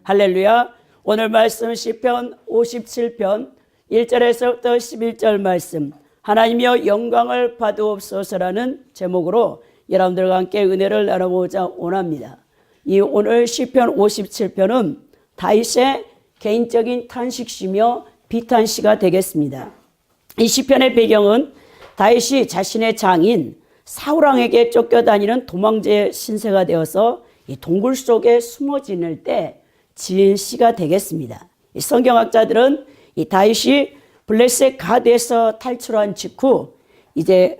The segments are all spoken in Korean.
할렐루야. 오늘 말씀 시편 57편 1절에서부터 11절 말씀, 하나님이여 영광을 받으옵소서라는 제목으로 여러분들과 함께 은혜를 나눠보자 원합니다. 이 오늘 시편 57편은 다윗의 개인적인 탄식시며 비탄시가 되겠습니다. 이 시편의 배경은 다윗이 자신의 장인 사울왕에게 쫓겨다니는 도망자 신세가 되어서 이 동굴 속에 숨어 지낼 때 지은 시가 되겠습니다. 이 성경학자들은 이 다윗이 블레셋 가드에서 탈출한 직후 이제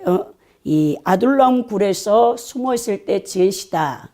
이 아둘람 굴에서 숨어 있을 때 지은 시다.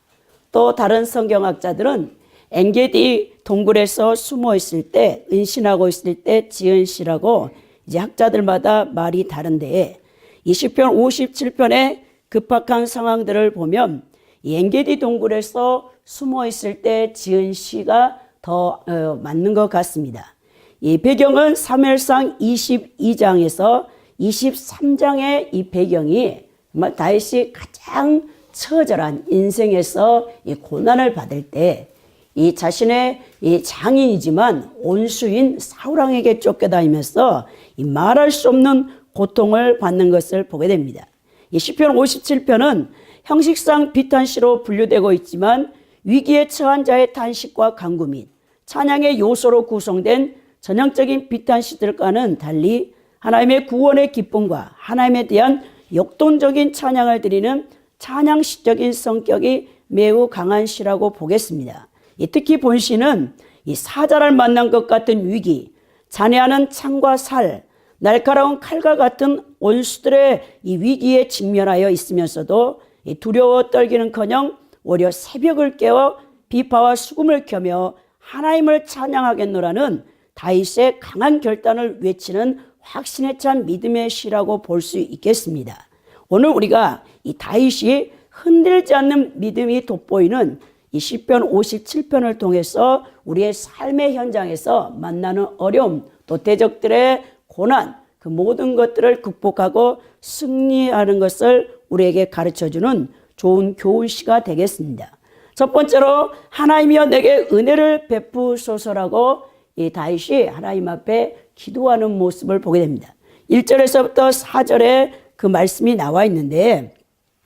또 다른 성경학자들은 엔게디 동굴에서 숨어 있을 때, 은신하고 있을 때 지은 시라고 이제 학자들마다 말이 다른데, 이 시편 57편의 급박한 상황들을 보면 이 엔게디 동굴에서 숨어 있을 때 지은 시가 더 맞는 것 같습니다. 이 배경은 사무엘상 22장에서 23장의 이 배경이 정말 다윗이 가장 처절한 인생에서 이 고난을 받을 때 이 자신의 이 장인이지만 온수인 사울왕에게 쫓겨다니면서 이 말할 수 없는 고통을 받는 것을 보게 됩니다. 이 시편 57편은 형식상 비탄시로 분류되고 있지만 위기에 처한 자의 탄식과 간구 및 찬양의 요소로 구성된 전형적인 비탄시들과는 달리 하나님의 구원의 기쁨과 하나님에 대한 역동적인 찬양을 드리는 찬양시적인 성격이 매우 강한 시라고 보겠습니다. 특히 본시는 이 사자를 만난 것 같은 위기, 잔해하는 창과 살, 날카로운 칼과 같은 원수들의 이 위기에 직면하여 있으면서도 두려워 떨기는커녕 오히려 새벽을 깨워 비파와 수금을 켜며 하나님을 찬양하겠노라는 다윗의 강한 결단을 외치는 확신에 찬 믿음의 시라고 볼 수 있겠습니다. 오늘 우리가 이 다윗이 흔들지 않는 믿음이 돋보이는 이 시편 57편을 통해서 우리의 삶의 현장에서 만나는 어려움, 또 대적들의 고난, 그 모든 것들을 극복하고 승리하는 것을 우리에게 가르쳐주는 좋은 교훈시가 되겠습니다. 첫 번째로 하나님이여 내게 은혜를 베푸소서라고 이 다윗이 하나님 앞에 기도하는 모습을 보게 됩니다. 1절에서부터 4절에 그 말씀이 나와 있는데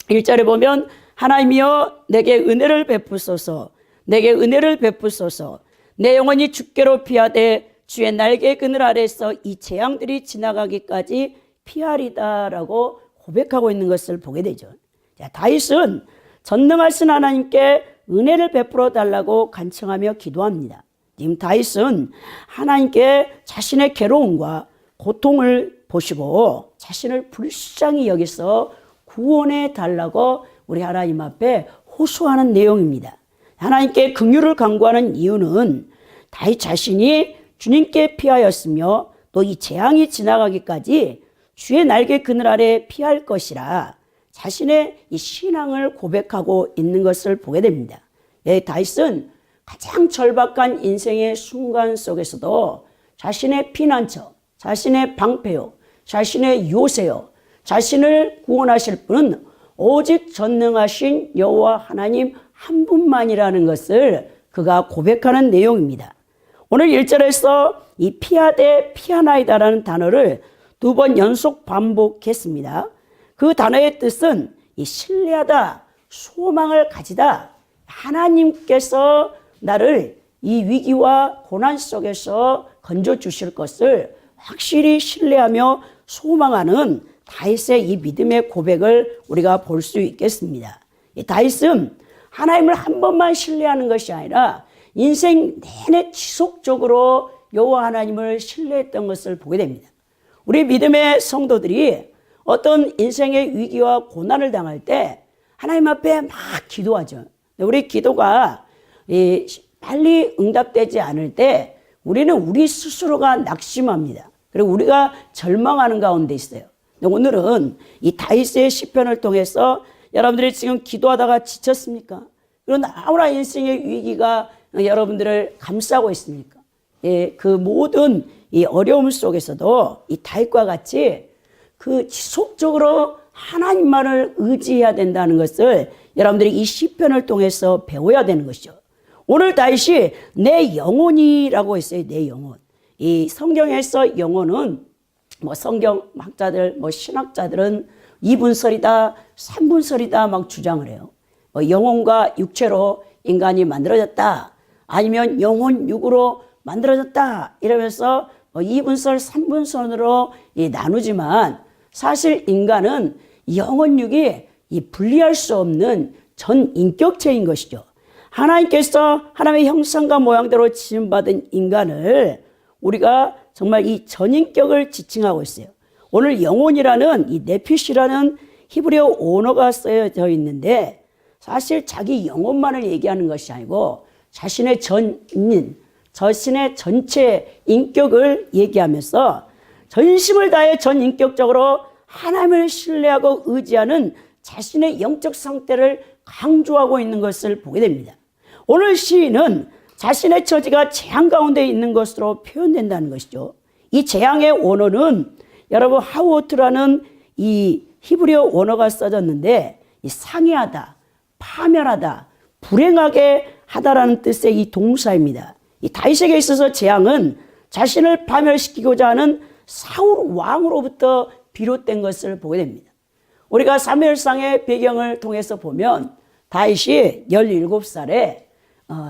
1절에 보면 하나님이여 내게 은혜를 베푸소서, 내게 은혜를 베푸소서, 내 영혼이 주께로 피하되 주의 날개 그늘 아래서 이 재앙들이 지나가기까지 피하리다라고 고백하고 있는 것을 보게 되죠. 자, 다윗은 전능하신 하나님께 은혜를 베풀어 달라고 간청하며 기도합니다. 지금 다윗은 하나님께 자신의 괴로움과 고통을 보시고 자신을 불쌍히 여기서 구원해 달라고 우리 하나님 앞에 호소하는 내용입니다. 하나님께 긍휼을 간구하는 이유는 다윗 자신이 주님께 피하였으며 또 이 재앙이 지나가기까지 주의 날개 그늘 아래 피할 것이라 자신의 이 신앙을 고백하고 있는 것을 보게 됩니다. 다윗은 가장 절박한 인생의 순간 속에서도 자신의 피난처, 자신의 방패요, 자신의 요새요, 자신을 구원하실 분은 오직 전능하신 여호와 하나님 한 분만이라는 것을 그가 고백하는 내용입니다. 오늘 1절에서 이 피하되 피하나이다라는 단어를 2번 연속 반복했습니다. 그 단어의 뜻은 이 신뢰하다, 소망을 가지다, 하나님께서 나를 이 위기와 고난 속에서 건져주실 것을 확실히 신뢰하며 소망하는 다윗의 이 믿음의 고백을 우리가 볼 수 있겠습니다. 다윗은 하나님을 한 번만 신뢰하는 것이 아니라 인생 내내 지속적으로 여호와 하나님을 신뢰했던 것을 보게 됩니다. 우리 믿음의 성도들이 어떤 인생의 위기와 고난을 당할 때 하나님 앞에 막 기도하죠. 우리 기도가 빨리 응답되지 않을 때 우리는 우리 스스로가 낙심합니다. 그리고 우리가 절망하는 가운데 있어요. 오늘은 이 다윗의 시편을 통해서 여러분들이 지금 기도하다가 지쳤습니까? 그런 아무나 인생의 위기가 여러분들을 감싸고 있습니까? 그 모든 이 어려움 속에서도 이 다윗과 같이 그 지속적으로 하나님만을 의지해야 된다는 것을 여러분들이 이 시편을 통해서 배워야 되는 것이죠. 오늘 다윗이 내 영혼이라고 했어요. 내 영혼. 이 성경에서 영혼은 뭐 성경 학자들, 뭐 신학자들은 2분설이다, 3분설이다 막 주장을 해요. 뭐 영혼과 육체로 인간이 만들어졌다. 아니면 영혼 육으로 만들어졌다. 이러면서 뭐 2분설, 3분설으로 나누지만 사실 인간은 영혼 육이 분리할 수 없는 전 인격체인 것이죠. 하나님께서 하나님의 형상과 모양대로 지음받은 인간을 우리가 정말 이 전인격을 지칭하고 있어요. 오늘 영혼이라는 이 네피시라는 히브리어 언어가 쓰여져 있는데 사실 자기 영혼만을 얘기하는 것이 아니고 자신의 전인, 자신의 전체 인격을 얘기하면서 전심을 다해 전인격적으로 하나님을 신뢰하고 의지하는 자신의 영적 상태를 강조하고 있는 것을 보게 됩니다. 오늘 시인은 자신의 처지가 재앙 가운데 있는 것으로 표현된다는 것이죠. 이 재앙의 원어는 여러분 하우오트라는 이 히브리어 원어가 써졌는데 이 상해하다, 파멸하다, 불행하게 하다라는 뜻의 이 동사입니다. 이 다윗에게 있어서 재앙은 자신을 파멸시키고자 하는 사울 왕으로부터 비롯된 것을 보게 됩니다. 우리가 사무엘상의 배경을 통해서 보면 다윗이 17살에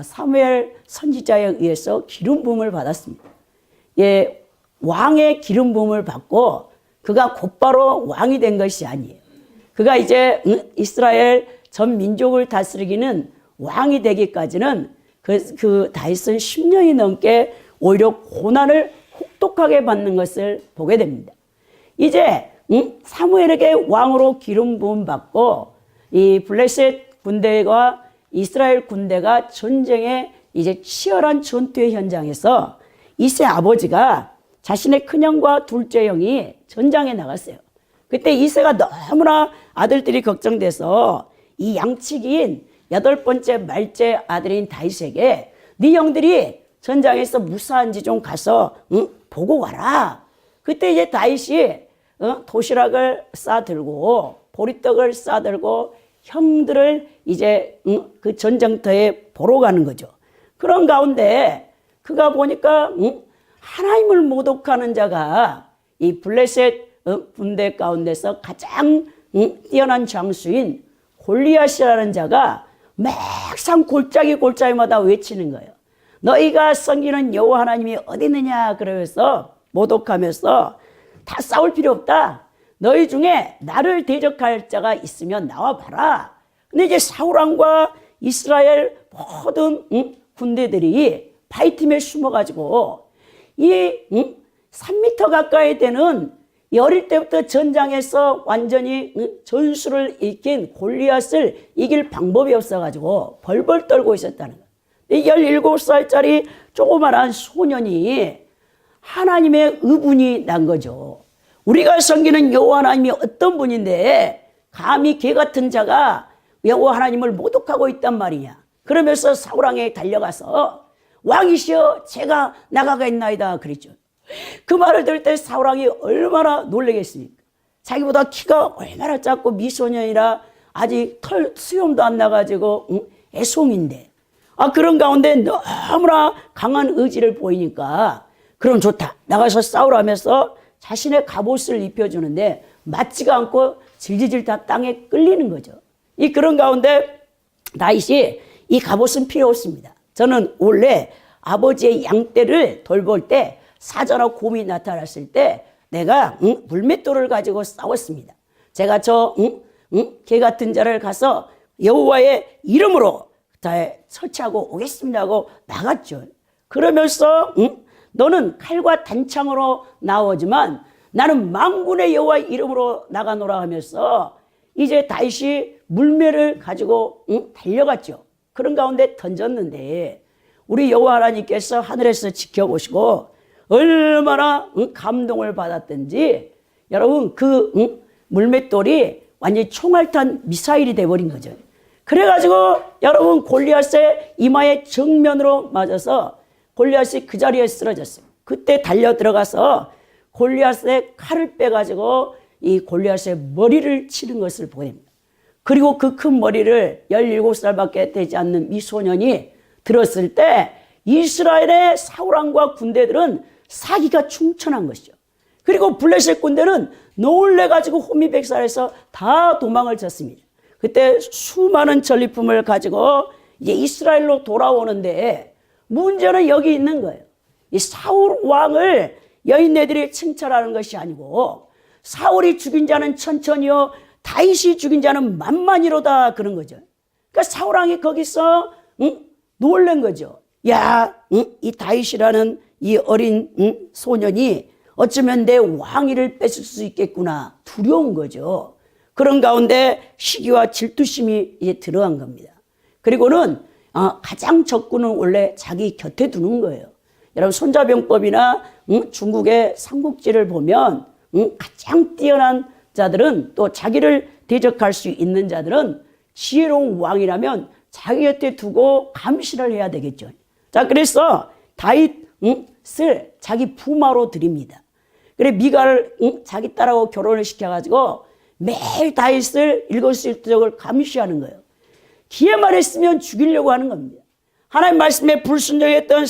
사무엘 선지자에 의해서 기름 부음을 받았습니다. 예, 왕의 기름 부음을 받고 그가 곧바로 왕이 된 것이 아니에요. 그가 이제 이스라엘 전 민족을 다스리기는 왕이 되기까지는 그 다윗은 10년이 넘게 오히려 고난을 혹독하게 받는 것을 보게 됩니다. 이제 사무엘에게 왕으로 기름 부음 받고 이 블레셋 군대와 이스라엘 군대가 전쟁에 이제 치열한 전투의 현장에서 이세 아버지가 자신의 큰형과 둘째 형이 전장에 나갔어요. 그때 이세가 너무나 아들들이 걱정돼서 이 양치기인 8번째 말째 아들인 다윗에게 네 형들이 전장에서 무사한지 좀 가서 보고 와라. 그때 이제 다윗이 도시락을 싸들고 보리떡을 싸들고 형들을 이제 그 전쟁터에 보러 가는 거죠. 그런 가운데 그가 보니까 하나님을 모독하는 자가 이 블레셋 군대 가운데서 가장 뛰어난 장수인 골리앗이라는 자가 막상 골짜기마다 외치는 거예요. 너희가 섬기는 여호와 하나님이 어디 있느냐 그러면서 모독하면서 다 싸울 필요 없다. 너희 중에 나를 대적할 자가 있으면 나와봐라. 근데 이제 사울왕과 이스라엘 모든 군대들이 바위틈에 숨어가지고 이 3m 가까이 되는 어릴 때부터 전장에서 완전히 전술을 익힌 골리앗을 이길 방법이 없어가지고 벌벌 떨고 있었다는 거예요. 17살짜리 조그만한 소년이 하나님의 의분이 난 거죠. 우리가 섬기는 여호와 하나님이 어떤 분인데 감히 개 같은 자가 여호와 하나님을 모독하고 있단 말이냐. 그러면서 사울왕에 달려가서 왕이시여 제가 나가겠나이다 그랬죠. 그 말을 들을 때 사울왕이 얼마나 놀라겠습니까? 자기보다 키가 얼마나 작고 미소년이라 아직 털 수염도 안 나가지고 애송인데 그런 가운데 너무나 강한 의지를 보이니까 그럼 좋다. 나가서 싸우라면서 자신의 갑옷을 입혀주는데 맞지가 않고 질질질 다 땅에 끌리는 거죠. 그런 가운데 다윗이 이 갑옷은 필요 없습니다. 저는 원래 아버지의 양떼를 돌볼 때 사자나 곰이 나타났을 때 내가 물맷돌을 가지고 싸웠습니다. 제가 개 같은 자를 가서 여호와의 이름으로 다 설치하고 오겠습니다 하고 나갔죠. 그러면서 너는 칼과 단창으로 나오지만 나는 만군의 여호와 이름으로 나가노라 하면서 이제 다윗이 물매를 가지고 달려갔죠. 그런 가운데 던졌는데 우리 여호와 하나님께서 하늘에서 지켜보시고 얼마나 감동을 받았든지 여러분 그 물맷돌이 완전히 총알탄 미사일이 돼버린 거죠. 그래가지고 여러분 골리앗의 이마에 정면으로 맞아서 골리앗이 그 자리에 쓰러졌어요. 그때 달려 들어가서 골리앗의 칼을 빼가지고 이 골리앗의 머리를 치는 것을 보게 됩니다. 그리고 그 큰 머리를 17살밖에 되지 않는 미소년이 들었을 때 이스라엘의 사울왕과 군대들은 사기가 충천한 것이죠. 그리고 블레셋 군대는 놀래가지고 호미백산에서 다 도망을 쳤습니다. 그때 수많은 전리품을 가지고 이제 이스라엘로 돌아오는데 문제는 여기 있는 거예요. 이 사울 왕을 여인네들이 칭찬하는 것이 아니고 사울이 죽인 자는 천천히요 다윗이 죽인 자는 만만이로다 그런 거죠. 그러니까 사울 왕이 거기서 놀란 거죠. 야, 이 다윗이라는 이 어린 소년이 어쩌면 내 왕위를 뺏을 수 있겠구나 두려운 거죠. 그런 가운데 시기와 질투심이 이제 들어간 겁니다. 그리고는 가장 적군은 원래 자기 곁에 두는 거예요. 여러분 손자병법이나 중국의 삼국지를 보면 가장 뛰어난 자들은 또 자기를 대적할 수 있는 자들은 지혜로운 왕이라면 자기 곁에 두고 감시를 해야 되겠죠. 자, 그래서 다윗을 자기 부마로 드립니다. 그래 미갈을 자기 딸하고 결혼을 시켜가지고 매일 다윗을 일거수일투족을 감시하는 거예요. 기회만 했으면 죽이려고 하는 겁니다. 하나님 말씀에 불순종했던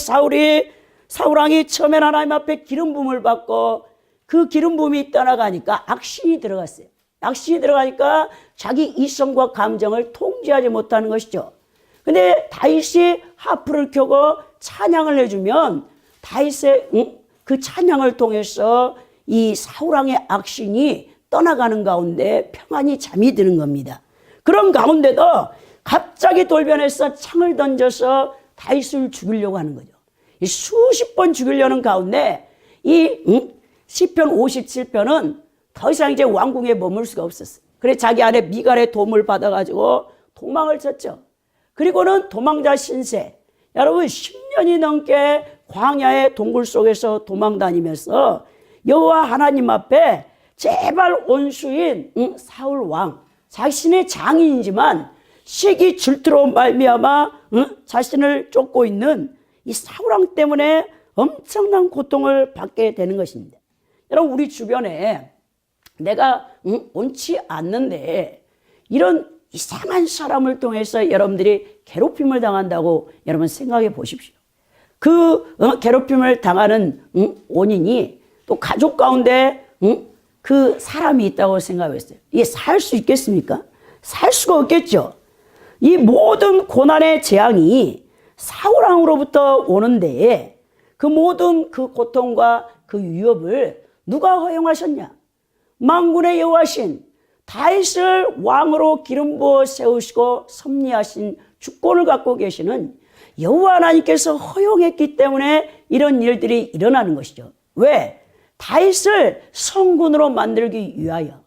사울왕이 처음엔 하나님 앞에 기름 부음을 받고 그 기름 부음이 떠나가니까 악신이 들어갔어요. 악신이 들어가니까 자기 이성과 감정을 통제하지 못하는 것이죠. 근데 다윗이 하프를 켜고 찬양을 해주면 다윗의 그 찬양을 통해서 이 사울왕의 악신이 떠나가는 가운데 평안히 잠이 드는 겁니다. 그런 가운데도 갑자기 돌변해서 창을 던져서 다윗을 죽이려고 하는 거죠. 수십 번 죽이려는 가운데 이 시편 57편은 더 이상 이제 왕궁에 머물 수가 없었어요. 그래서 자기 아내 미갈의 도움을 받아가지고 도망을 쳤죠. 그리고는 도망자 신세. 여러분 10년이 넘게 광야의 동굴 속에서 도망 다니면서 여호와 하나님 앞에 제발 원수인 사울 왕, 자신의 장인이지만 시기 질투로 말미암아 자신을 쫓고 있는 이 사울 왕 때문에 엄청난 고통을 받게 되는 것입니다. 여러분 우리 주변에 내가 옳지 않는데 이런 이상한 사람을 통해서 여러분들이 괴롭힘을 당한다고 여러분 생각해 보십시오. 그 괴롭힘을 당하는 원인이 또 가족 가운데 그 사람이 있다고 생각했어요. 이게 살 수 있겠습니까? 살 수가 없겠죠. 이 모든 고난의 재앙이 사울왕으로부터 오는데 그 모든 그 고통과 그 위협을 누가 허용하셨냐? 만군의 여호와신 다윗을 왕으로 기름 부어 세우시고 섭리하신 주권을 갖고 계시는 여호와 하나님께서 허용했기 때문에 이런 일들이 일어나는 것이죠. 왜? 다윗을 성군으로 만들기 위하여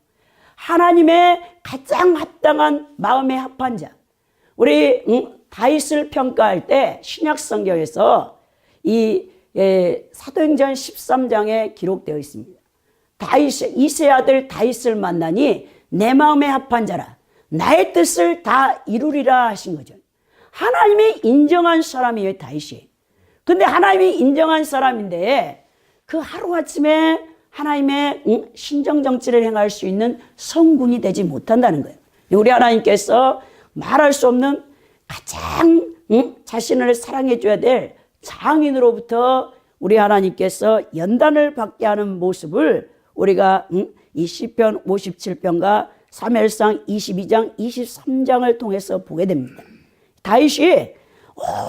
하나님의 가장 합당한 마음에 합한 자. 우리 다윗을 평가할 때 신약 성경에서 이 사도행전 13장에 기록되어 있습니다. 다윗 이새의 아들 다윗을 만나니 내 마음에 합한 자라 나의 뜻을 다 이루리라 하신 거죠. 하나님이 인정한 사람이에요, 다윗이. 근데 하나님이 인정한 사람인데 그 하루아침에 하나님의 신정정치를 행할 수 있는 성군이 되지 못한다는 거예요. 우리 하나님께서 말할 수 없는 가장 자신을 사랑해 줘야 될 장인으로부터 우리 하나님께서 연단을 받게 하는 모습을 우리가 이 시편 57편과 사무엘상 22장 23장을 통해서 보게 됩니다. 다윗이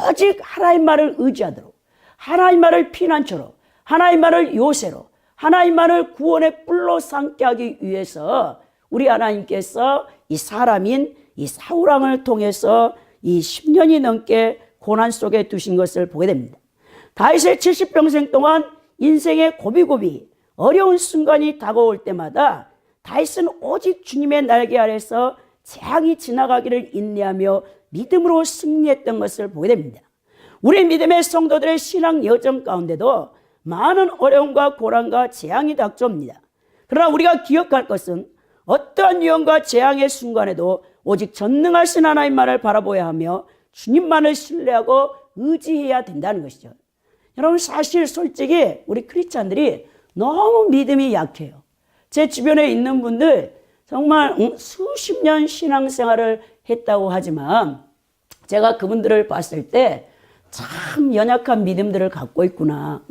오직 하나님 말을 의지하도록 하나님 말을 피난처로 하나님 말을 요새로 하나님 말을 구원의 뿔로 삼게 하기 위해서 우리 하나님께서 이 사람인 이 사울왕을 통해서 이 10년이 넘게 고난 속에 두신 것을 보게 됩니다. 다윗의 70평생 동안 인생의 고비고비 어려운 순간이 다가올 때마다 다윗은 오직 주님의 날개 아래서 재앙이 지나가기를 인내하며 믿음으로 승리했던 것을 보게 됩니다. 우리 믿음의 성도들의 신앙 여정 가운데도 많은 어려움과 고난과 재앙이 닥쳐옵니다. 그러나 우리가 기억할 것은 어떠한 위험과 재앙의 순간에도 오직 전능하신 하나님만을 바라보아야 하며 주님만을 신뢰하고 의지해야 된다는 것이죠. 여러분 사실 솔직히 우리 크리스찬들이 너무 믿음이 약해요. 제 주변에 있는 분들 정말 수십 년 신앙생활을 했다고 하지만 제가 그분들을 봤을 때 참 연약한 믿음들을 갖고 있구나.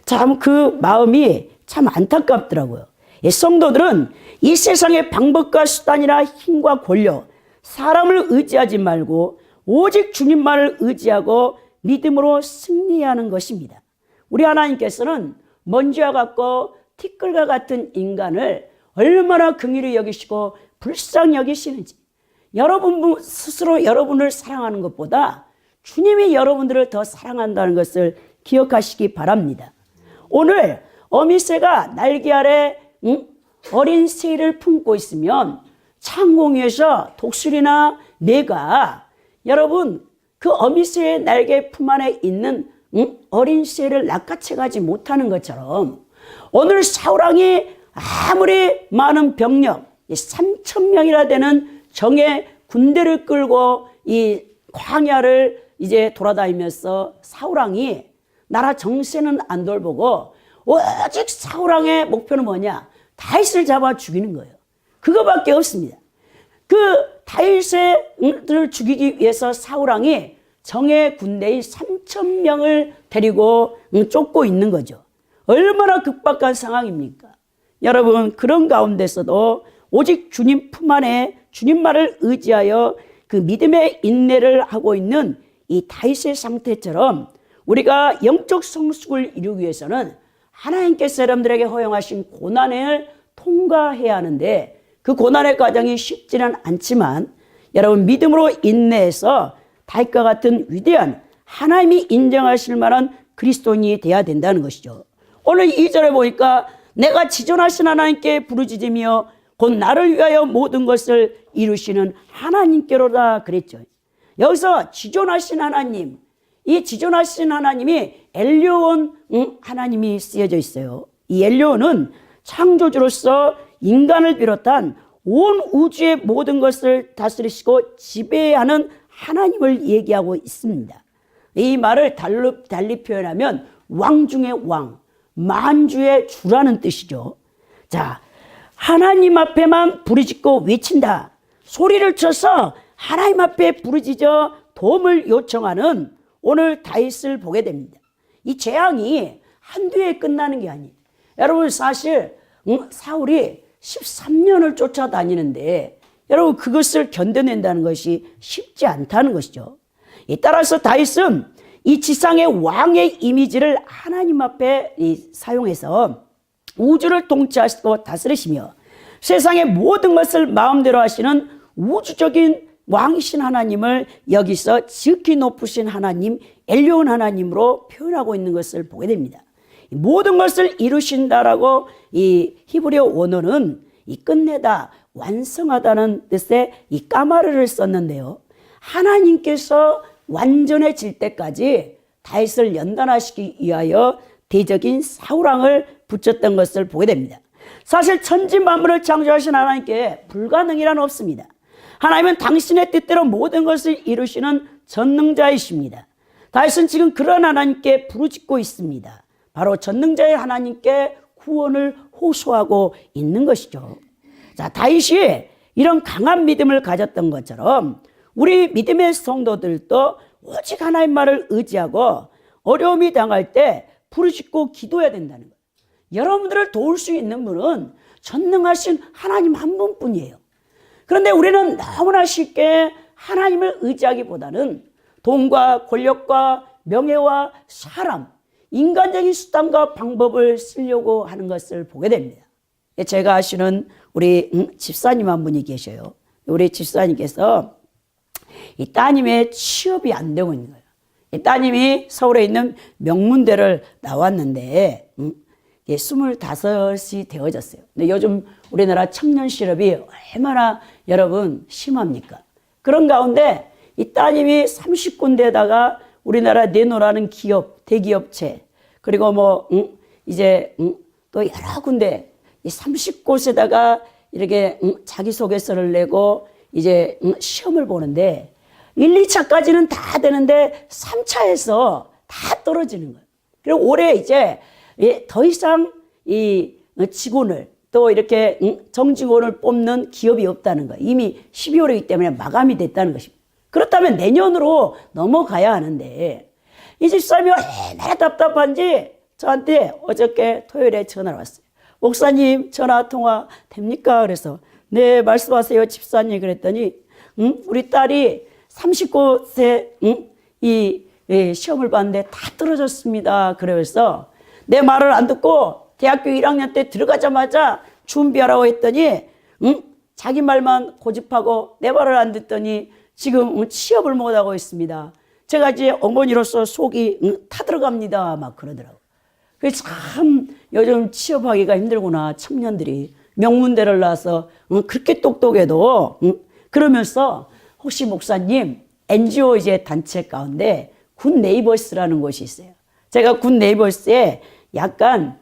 참 그 마음이 참 안타깝더라고요. 이 성도들은 이 세상의 방법과 수단이나 힘과 권력, 사람을 의지하지 말고 오직 주님만을 의지하고 믿음으로 승리하는 것입니다. 우리 하나님께서는 먼지와 같고 티끌과 같은 인간을 얼마나 긍휼히 여기시고 불쌍히 여기시는지, 여러분 스스로 여러분을 사랑하는 것보다 주님이 여러분들을 더 사랑한다는 것을 기억하시기 바랍니다. 오늘 어미새가 날개 아래 어린 새를 품고 있으면 창공에서 독수리나 매가 여러분 그 어미새의 날개 품 안에 있는 어린 새를 낚아채 가지 못하는 것처럼, 오늘 사울왕이 아무리 많은 병력 3,000명이나 되는 정예 군대를 끌고 이 광야를 이제 돌아다니면서 사울왕이 나라 정세는 안 돌보고 오직 사울왕의 목표는 뭐냐? 다윗을 잡아 죽이는 거예요. 그거밖에 없습니다. 그 다윗을 죽이기 위해서 사울왕이 정예 군대의 3,000명을 데리고 쫓고 있는 거죠. 얼마나 급박한 상황입니까? 여러분, 그런 가운데서도 오직 주님 품 안에 주님만을 의지하여 그 믿음의 인내를 하고 있는 이 다윗의 상태처럼 우리가 영적 성숙을 이루기 위해서는 하나님께서 여러분들에게 허용하신 고난을 통과해야 하는데, 그 고난의 과정이 쉽지는 않지만 여러분 믿음으로 인내해서 다윗과 같은 위대한 하나님이 인정하실 만한 그리스도인이 되어야 된다는 것이죠. 오늘 2절에 보니까 내가 지존하신 하나님께 부르짖으며 곧 나를 위하여 모든 것을 이루시는 하나님께로다 그랬죠. 여기서 지존하신 하나님, 이 지존하신 하나님이 엘리온 하나님이 쓰여져 있어요. 이 엘리온은 창조주로서 인간을 비롯한 온 우주의 모든 것을 다스리시고 지배하는 하나님을 얘기하고 있습니다. 이 말을 달리 표현하면 왕 중의 왕, 만주의 주라는 뜻이죠. 자, 하나님 앞에만 부르짖고 외친다. 소리를 쳐서 하나님 앞에 부르짖어 도움을 요청하는 오늘 다윗을 보게 됩니다. 이 재앙이 한두 해에 끝나는 게 아니에요. 여러분, 사실 사울이 13년을 쫓아다니는데 여러분 그것을 견뎌낸다는 것이 쉽지 않다는 것이죠. 따라서 다윗은 이 지상의 왕의 이미지를 하나님 앞에 사용해서 우주를 통치하시고 다스리시며 세상의 모든 것을 마음대로 하시는 우주적인 왕이신 하나님을 여기서 지극히 높으신 하나님, 엘리온 하나님으로 표현하고 있는 것을 보게 됩니다. 모든 것을 이루신다라고 이 히브리어 원어는 이 끝내다, 완성하다는 뜻의 이 까마르를 썼는데요. 하나님께서 완전해질 때까지 다윗을 연단하시기 위하여 대적인 사울왕을 붙였던 것을 보게 됩니다. 사실 천지 만물을 창조하신 하나님께 불가능이란 없습니다. 하나님은 당신의 뜻대로 모든 것을 이루시는 전능자이십니다. 다윗은 지금 그런 하나님께 부르짖고 있습니다. 바로 전능자의 하나님께 구원을 호소하고 있는 것이죠. 자, 다윗이 이런 강한 믿음을 가졌던 것처럼 우리 믿음의 성도들도 오직 하나님만을 의지하고 어려움이 당할 때 부르짖고 기도해야 된다는 거예요. 여러분들을 도울 수 있는 분은 전능하신 하나님 한 분뿐이에요. 그런데 우리는 너무나 쉽게 하나님을 의지하기보다는 돈과 권력과 명예와 사람, 인간적인 수단과 방법을 쓰려고 하는 것을 보게 됩니다. 제가 아시는 우리 집사님 한 분이 계셔요. 우리 집사님께서 이 따님의 취업이 안 되고 있는 거예요. 이 따님이 서울에 있는 명문대를 나왔는데 25이 되어졌어요. 근데 요즘 우리나라 청년 실업이 얼마나 여러분 심합니까? 그런 가운데 이 따님이 30군데에다가 우리나라 내노라는 기업, 대기업체, 그리고 또 여러 군데 이 30곳에다가 이렇게 자기소개서를 내고 이제 시험을 보는데 1, 2차까지는 다 되는데 3차에서 다 떨어지는 거예요. 그리고 올해 이제 더 이상 이 직원을 또 이렇게 정직원을 뽑는 기업이 없다는 거예요. 이미 12월이기 때문에 마감이 됐다는 것입니다. 그렇다면 내년으로 넘어가야 하는데 이 집사람이 얼마나 답답한지 저한테 어저께 토요일에 전화가 왔어요. 목사님 전화 통화 됩니까? 그래서 네 말씀하세요 집사님. 그랬더니 우리 딸이 39세 이 시험을 봤는데 다 떨어졌습니다. 그래서 내 말을 안 듣고 대학교 1학년 때 들어가자마자 준비하라고 했더니 자기 말만 고집하고 내 말을 안 듣더니 지금 취업을 못하고 있습니다. 제가 이제 어머니로서 속이 타들어갑니다. 막 그러더라고요. 그래서 참 요즘 취업하기가 힘들구나. 청년들이 명문대를 나와서 그렇게 똑똑해도 그러면서 혹시 목사님 NGO 이제 단체 가운데 굿 네이버스라는 곳이 있어요. 제가 굿 네이버스에 약간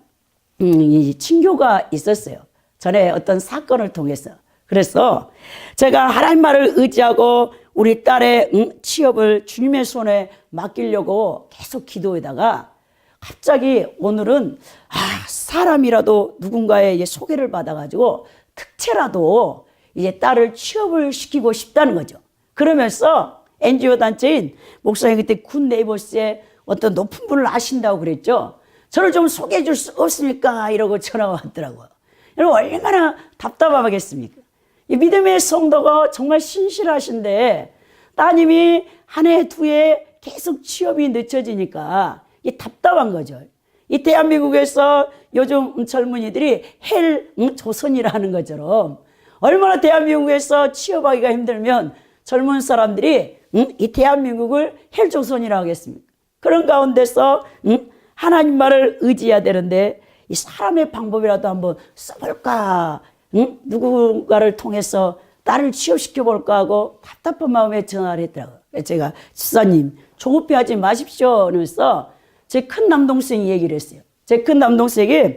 친교가 있었어요. 전에 어떤 사건을 통해서. 그래서 제가 하나님 말을 의지하고 우리 딸의 취업을 주님의 손에 맡기려고 계속 기도하다가 갑자기 오늘은 사람이라도 누군가의 소개를 받아가지고 특채라도 이제 딸을 취업을 시키고 싶다는 거죠. 그러면서 NGO 단체인 목사님 그때 굿 네이버스에 어떤 높은 분을 아신다고 그랬죠. 저를 좀 소개해 줄 수 없습니까? 이러고 전화가 왔더라고요. 여러분 얼마나 답답하겠습니까? 이 믿음의 성도가 정말 신실하신데 따님이 한 해 두 해 계속 취업이 늦춰지니까 이 답답한 거죠. 이 대한민국에서 요즘 젊은이들이 헬 조선이라는 것처럼 얼마나 대한민국에서 취업하기가 힘들면 젊은 사람들이 이 대한민국을 헬 조선이라고 하겠습니까? 그런 가운데서 하나님 말을 의지해야 되는데 이 사람의 방법이라도 한번 써볼까? 누군가를 통해서 딸을 취업시켜 볼까 하고 답답한 마음에 전화를 했더라고요. 제가 집사님 조급해하지 마십시오 하면서 제 큰 남동생이 얘기를 했어요. 제 큰 남동생이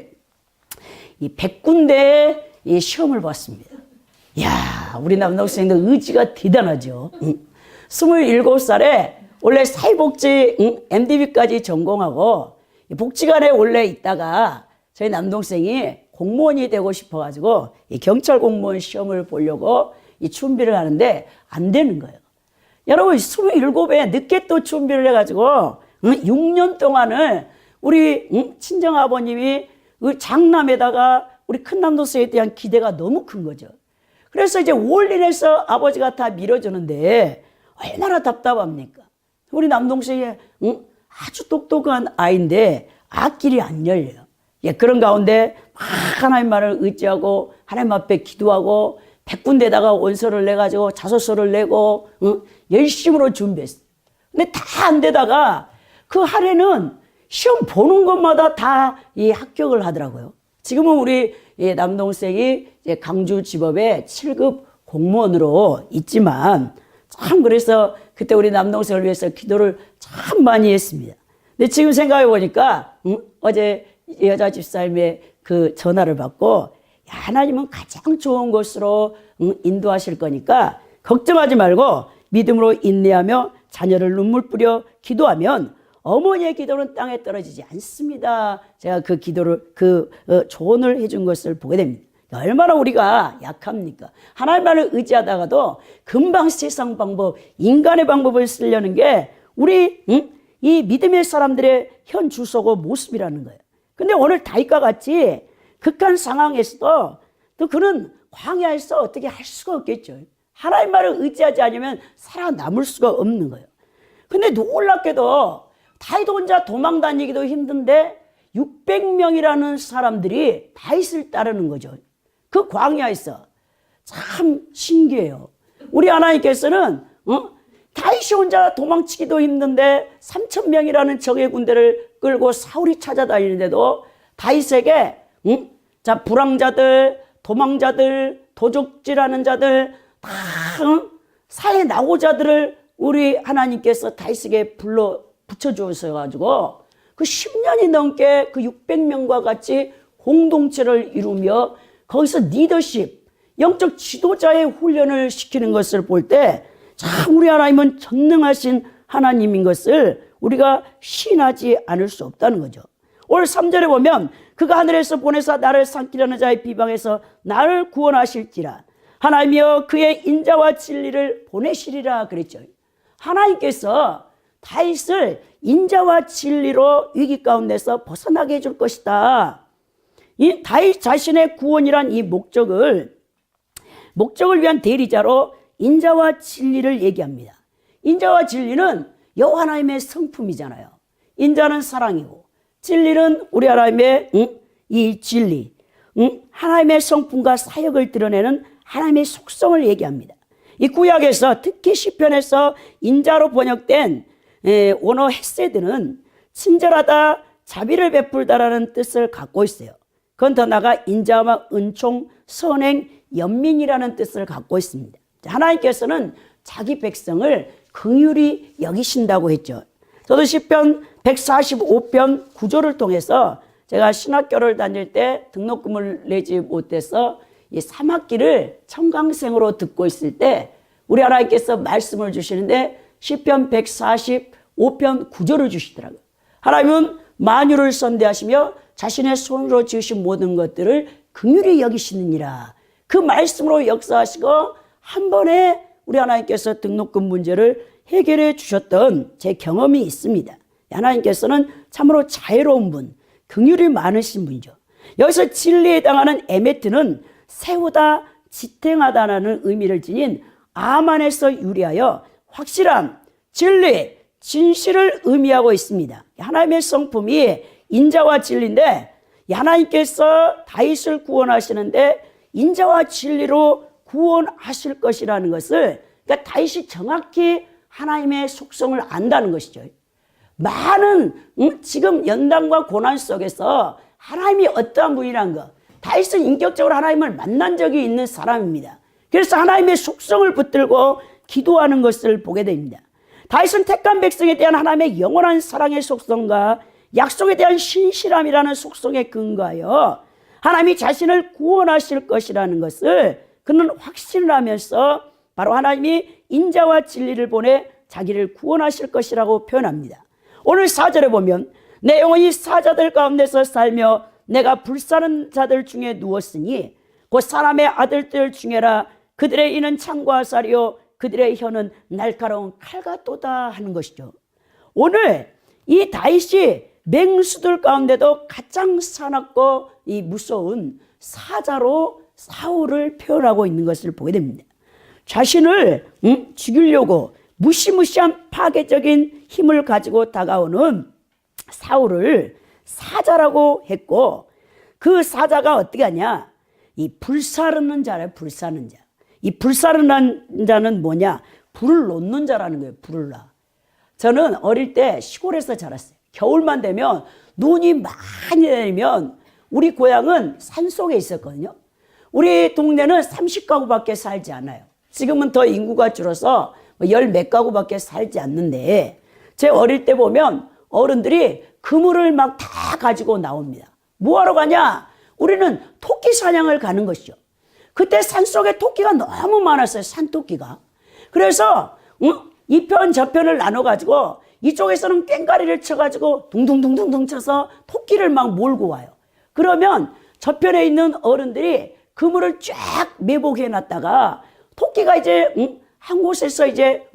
이 100군데의 이 시험을 봤습니다. 이야, 우리 남동생도 의지가 대단하죠. 27살에 원래 사회복지 MDB까지 전공하고 복지관에 원래 있다가 저희 남동생이 공무원이 되고 싶어가지고 이 경찰 공무원 시험을 보려고 이 준비를 하는데 안 되는 거예요. 여러분 27에 늦게 또 준비를 해가지고 6년 동안을 우리 친정아버님이 장남에다가 우리 큰 남동생에 대한 기대가 너무 큰 거죠. 그래서 이제 올인해서 아버지가 다 밀어주는데 얼마나 답답합니까? 우리 남동생이 아주 똑똑한 아이인데 앞길이 안 열려요. 예, 그런 가운데 막 하나님 말을 의지하고 하나님 앞에 기도하고 100군데다가 원서를 내가지고 자소서를 내고 열심으로 준비했어요. 근데 다 안 되다가 그 한 해는 시험 보는 것마다 다 이 합격을 하더라고요. 지금은 우리 남동생이 강주지법에 7급 공무원으로 있지만 참 그래서 그때 우리 남동생을 위해서 기도를 참 많이 했습니다. 근데 지금 생각해 보니까 어제 여자 집사님의 그 전화를 받고 하나님은 가장 좋은 곳으로 인도하실 거니까 걱정하지 말고 믿음으로 인내하며 자녀를 눈물 뿌려 기도하면 어머니의 기도는 땅에 떨어지지 않습니다. 제가 그 기도를 조언을 해준 것을 보게 됩니다. 얼마나 우리가 약합니까? 하나님만을 의지하다가도 금방 세상 방법, 인간의 방법을 쓰려는 게 우리 이 믿음의 사람들의 현 주소고 모습이라는 거예요. 근데 오늘 다윗과 같이 극한 상황에서도 또 그는 광야에서 어떻게 할 수가 없겠죠. 하나님 말을 의지하지 않으면 살아남을 수가 없는 거예요. 근데 놀랍게도 다윗 혼자 도망 다니기도 힘든데 600명이라는 사람들이 다윗을 따르는 거죠. 그 광야에서 참 신기해요. 우리 하나님께서는 다윗이 혼자 도망치기도 힘든데 3,000명이라는 적의 군대를 끌고 사울이 찾아다니는데도 다윗에게 자 불황자들, 도망자들, 도적질하는 자들 다 사해 나고자들을 우리 하나님께서 다윗에게 불러 붙여주셔가지고 그 10년이 넘게 그 600명과 같이 공동체를 이루며 거기서 리더십, 영적 지도자의 훈련을 시키는 것을 볼 때 참 우리 하나님은 전능하신 하나님인 것을 우리가 시인하지 않을 수 없다는 거죠. 오늘 3절에 보면 그가 하늘에서 보내사 나를 삼키려는 자의 비방에서 나를 구원하실지라 하나님이여 그의 인자와 진리를 보내시리라 그랬죠. 하나님께서 다윗을 인자와 진리로 위기 가운데서 벗어나게 해줄 것이다. 이 다윗 자신의 구원이란 이 목적을 위한 대리자로 인자와 진리를 얘기합니다. 인자와 진리는 여호와 하나님의 성품이잖아요. 인자는 사랑이고 진리는 우리 하나님의 이 진리, 하나님의 성품과 사역을 드러내는 하나님의 속성을 얘기합니다. 이 구약에서 특히 시편에서 인자로 번역된 원어 헤세드는 친절하다, 자비를 베풀다라는 뜻을 갖고 있어요. 그건 더 나아가 인자와 은총, 선행, 연민이라는 뜻을 갖고 있습니다. 하나님께서는 자기 백성을 긍휼히 여기신다고 했죠. 저도 시편 145편 9절을 통해서 제가 신학교를 다닐 때 등록금을 내지 못해서 이 3학기를 청강생으로 듣고 있을 때 우리 하나님께서 말씀을 주시는데 시편 145편 9절을 주시더라고요. 하나님은 만유를 선대하시며 자신의 손으로 지으신 모든 것들을 긍휼히 여기시느니라. 그 말씀으로 역사하시고 한 번에 우리 하나님께서 등록금 문제를 해결해 주셨던 제 경험이 있습니다. 하나님께서는 참으로 자애로운 분, 긍휼이 많으신 분이죠. 여기서 진리에 해당하는 에메트는 세우다, 지탱하다라는 의미를 지닌 아만에서 유래하여 확실함, 진리, 진실을 의미하고 있습니다. 하나님의 성품이 인자와 진리인데 하나님께서 다윗을 구원하시는데 인자와 진리로 구원하실 것이라는 것을, 그러니까 다윗이 정확히 하나님의 속성을 안다는 것이죠. 많은 지금 연단과 고난 속에서 하나님이 어떠한 분이라는 것, 다윗은 인격적으로 하나님을 만난 적이 있는 사람입니다. 그래서 하나님의 속성을 붙들고 기도하는 것을 보게 됩니다. 다윗은 택한 백성에 대한 하나님의 영원한 사랑의 속성과 약속에 대한 신실함이라는 속성에 근거하여 하나님이 자신을 구원하실 것이라는 것을 그는 확신을 하면서 바로 하나님이 인자와 진리를 보내 자기를 구원하실 것이라고 표현합니다. 오늘 4절에 보면 내 영혼이 사자들 가운데서 살며 내가 불사른 자들 중에 누웠으니 곧 사람의 아들들 중에라. 그들의 이는 창과 쌀이요 그들의 혀는 날카로운 칼 같도다 하는 것이죠. 오늘 이 다윗이 맹수들 가운데도 가장 사납고 이 무서운 사자로 사울을 표현하고 있는 것을 보게 됩니다. 자신을 죽이려고 무시무시한 파괴적인 힘을 가지고 다가오는 사울을 사자라고 했고, 그 사자가 어떻게 하냐, 이 불사르는 자래. 불사르는 자. 이 불사르는 자는 뭐냐, 불을 놓는 자라는 거예요. 불을 놔. 저는 어릴 때 시골에서 자랐어요. 겨울만 되면 눈이 많이 내리면 우리 고향은 산속에 있었거든요. 우리 동네는 30가구밖에 살지 않아요. 지금은 더 인구가 줄어서 열 몇 가구밖에 살지 않는데, 제 어릴 때 보면 어른들이 그물을 막 다 가지고 나옵니다. 뭐하러 가냐? 우리는 토끼 사냥을 가는 것이죠. 그때 산속에 토끼가 너무 많았어요. 산토끼가. 그래서 이 편 저편을 나눠가지고 이쪽에서는 꽹과리를 쳐가지고 둥둥둥둥둥 쳐서 토끼를 막 몰고 와요. 그러면 저편에 있는 어른들이 그물을 쫙 매복해 놨다가 토끼가 이제 한 곳에서 이제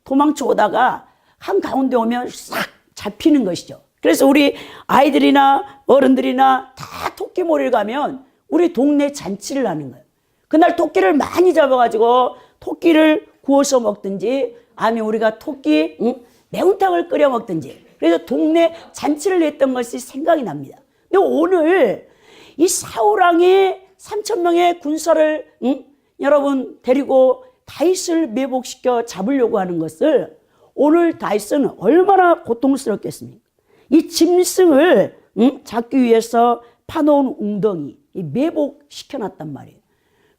도망쳐 오다가 한 가운데 오면 싹 잡히는 것이죠. 그래서 우리 아이들이나 어른들이나 다 토끼몰이를 가면 우리 동네 잔치를 하는 거예요. 그날 토끼를 많이 잡아가지고 토끼를 구워서 먹든지 아니면 우리가 토끼 매운탕을 끓여 먹든지, 그래서 동네 잔치를 했던 것이 생각이 납니다. 근데 오늘 이 사울왕이 3,000명의 군사를 여러분 데리고 다윗을 매복시켜 잡으려고 하는 것을 오늘 다윗은 얼마나 고통스럽겠습니까? 이 짐승을 잡기 위해서 파놓은 웅덩이 매복시켜놨단 말이에요.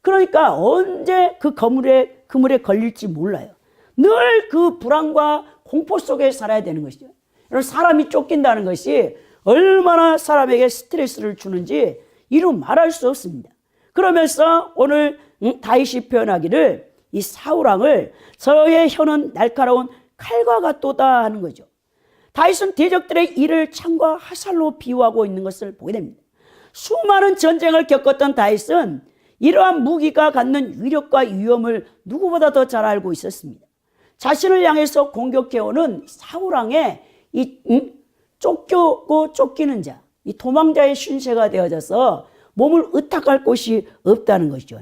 그러니까 언제 그 그물에 걸릴지 몰라요. 늘 그 불안과 공포 속에 살아야 되는 것이죠. 여러분, 사람이 쫓긴다는 것이 얼마나 사람에게 스트레스를 주는지 이루 말할 수 없습니다. 그러면서 오늘 다윗이 표현하기를 이 사울왕을 저의 혀는 날카로운 칼과 같도다 하는 거죠. 다윗은 대적들의 일을 창과 화살로 비유하고 있는 것을 보게 됩니다. 수많은 전쟁을 겪었던 다윗은 이러한 무기가 갖는 위력과 위험을 누구보다 더 잘 알고 있었습니다. 자신을 향해서 공격해오는 사울왕의 쫓기고 쫓기는 자, 이 도망자의 신세가 되어져서 몸을 의탁할 곳이 없다는 것이죠.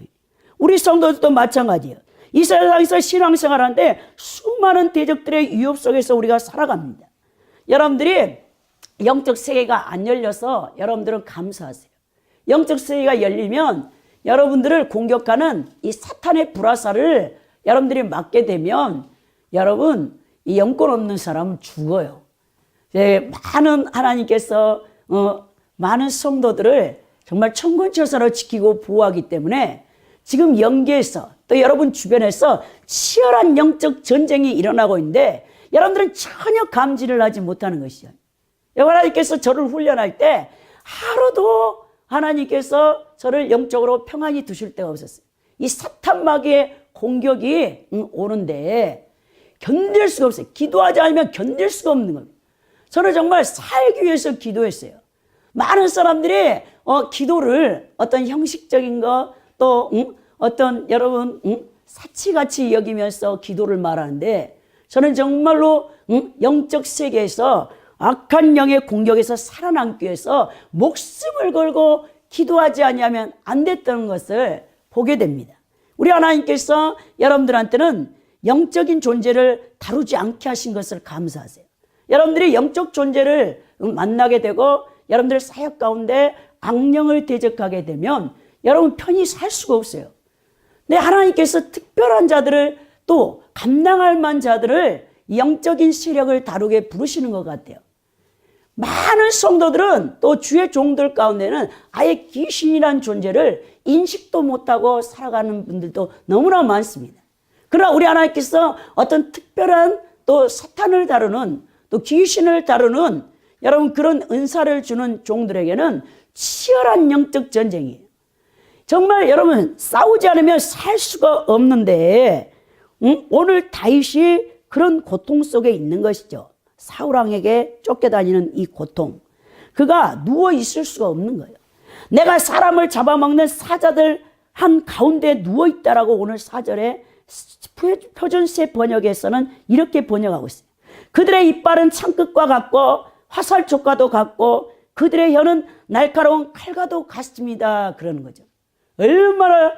우리 성도들도 마찬가지예요. 이 세상에서 신앙생활하는데 수많은 대적들의 위협 속에서 우리가 살아갑니다. 여러분들이 영적 세계가 안 열려서 여러분들은 감사하세요. 영적 세계가 열리면 여러분들을 공격하는 이 사탄의 불화살을 여러분들이 맞게 되면 여러분 이 영권 없는 사람은 죽어요. 많은 하나님께서 많은 성도들을 정말 천군천사로 지키고 보호하기 때문에 지금 영계에서 또 여러분 주변에서 치열한 영적 전쟁이 일어나고 있는데 여러분들은 전혀 감지를 하지 못하는 것이죠. 하나님께서 저를 훈련할 때 하루도 하나님께서 저를 영적으로 평안히 두실 데가 없었어요. 이 사탄 마귀의 공격이 오는데 견딜 수가 없어요. 기도하지 않으면 견딜 수가 없는 겁니다. 저는 정말 살기 위해서 기도했어요. 많은 사람들이 기도를 어떤 형식적인 거 또 어떤 여러분 사치같이 여기면서 기도를 말하는데 저는 정말로 영적 세계에서 악한 영의 공격에서 살아남기 위해서 목숨을 걸고 기도하지 아니하면 안 됐다는 것을 보게 됩니다. 우리 하나님께서 여러분들한테는 영적인 존재를 다루지 않게 하신 것을 감사하세요. 여러분들이 영적 존재를 만나게 되고 여러분들 사역 가운데 악령을 대적하게 되면 여러분 편히 살 수가 없어요. 근데 하나님께서 특별한 자들을 또 감당할 만한 자들을 영적인 세력을 다루게 부르시는 것 같아요. 많은 성도들은 또 주의 종들 가운데는 아예 귀신이란 존재를 인식도 못하고 살아가는 분들도 너무나 많습니다. 그러나 우리 하나님께서 어떤 특별한 또 사탄을 다루는 또 귀신을 다루는 여러분 그런 은사를 주는 종들에게는 치열한 영적 전쟁이에요. 정말 여러분 싸우지 않으면 살 수가 없는데 오늘 다윗이 그런 고통 속에 있는 것이죠. 사울왕에게 쫓겨다니는 이 고통. 그가 누워 있을 수가 없는 거예요. 내가 사람을 잡아먹는 사자들 한 가운데 누워 있다라고 오늘 4절에 표준세 번역에서는 이렇게 번역하고 있어요. 그들의 이빨은 창끝과 같고 화살촉과도 같고 그들의 혀는 날카로운 칼과도 같습니다. 그러는 거죠. 얼마나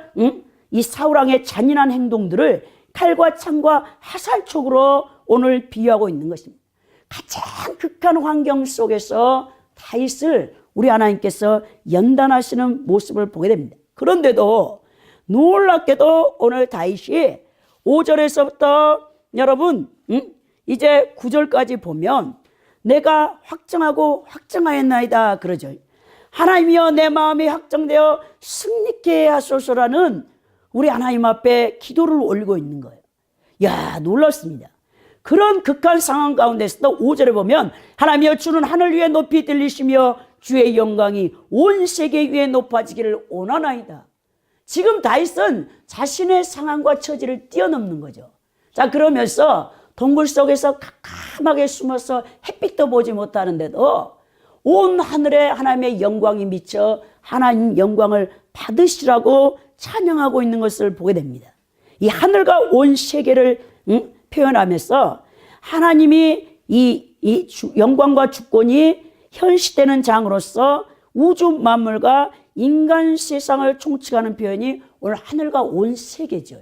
이 사울왕의 잔인한 행동들을 칼과 창과 화살촉으로 오늘 비유하고 있는 것입니다. 가장 극한 환경 속에서 다윗을 우리 하나님께서 연단하시는 모습을 보게 됩니다. 그런데도 놀랍게도 오늘 다윗이 5절에서부터 여러분 이제 9절까지 보면 내가 확정하고 확정하였나이다 그러죠. 하나님이여 내 마음이 확정되어 승리케 하소서라는 우리 하나님 앞에 기도를 올리고 있는 거예요. 야, 놀랍습니다. 그런 극한 상황 가운데서도 5절에 보면 하나님이여 주는 하늘 위에 높이 들리시며 주의 영광이 온 세계 위에 높아지기를 원하나이다. 지금 다윗은 자신의 상황과 처지를 뛰어넘는 거죠. 자, 그러면서 동굴 속에서 캄캄하게 숨어서 햇빛도 보지 못하는데도 온 하늘에 하나님의 영광이 미쳐 하나님 영광을 받으시라고 찬양하고 있는 것을 보게 됩니다. 이 하늘과 온 세계를 표현하면서 하나님이 이 영광과 주권이 현시되는 장으로서 우주 만물과 인간 세상을 총칙하는 표현이 오늘 하늘과 온 세계죠.